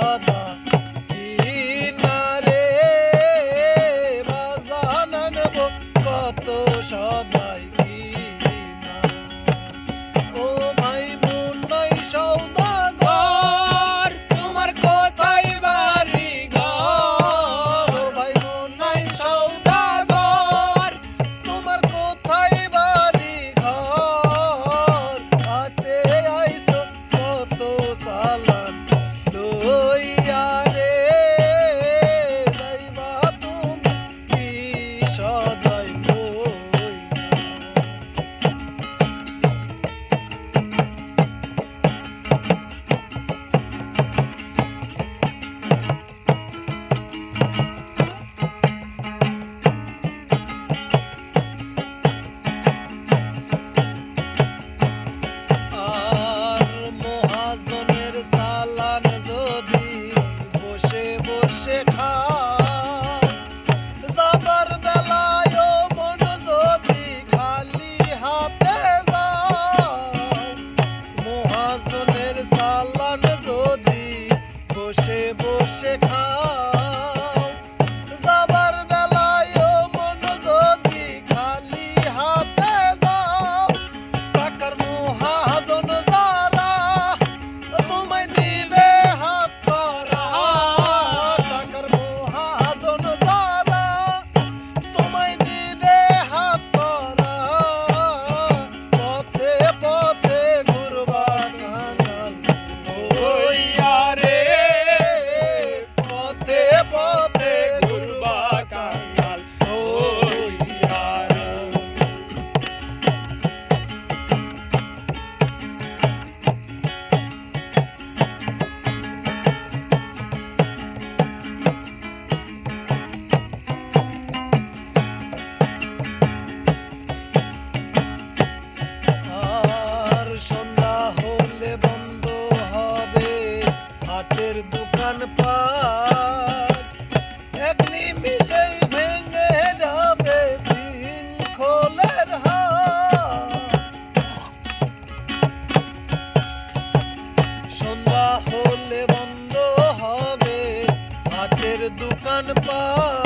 সদা কিনারে বাজান আনব কত সদাই কিনা ও ভাই মুন্নাই সওদাগর তোমার কোথায় বাড়ি ঘর ও ভাই মুন্নাই সওদাগর তোমার কোথায় বাড়ি ঘর হাতে আইছো কত সালান লইয়া রে যাইবা তুমি কি সদাই লইয়া আর মহাজনের সালান যদি বসে বসে খাও যাবার বেলায় মন যদি খালি হাতে যাও মহাজনের সালান যদি বসে বসে খাও যাবার বেলায় মন যদি খালি হাতে যাও টাকার মহাজন যারা তোমায় দিবে হাত করা টাকার মহাজন যারা তোমায় দিবে হাত করা পথে পথে ঘুরবা কাঙাল হইয়া রে পথে পথে ঘুরবা কাঙাল হইয়া রে আর সন্ধ্যা হলে বন্ধ হবে হাটের দোকান পাট এক নিমিষেই ভেঙে যাবে শৃঙ্খলের হাট সন্ধ্যা হলে বন্ধ হবে হাটের দোকান পাট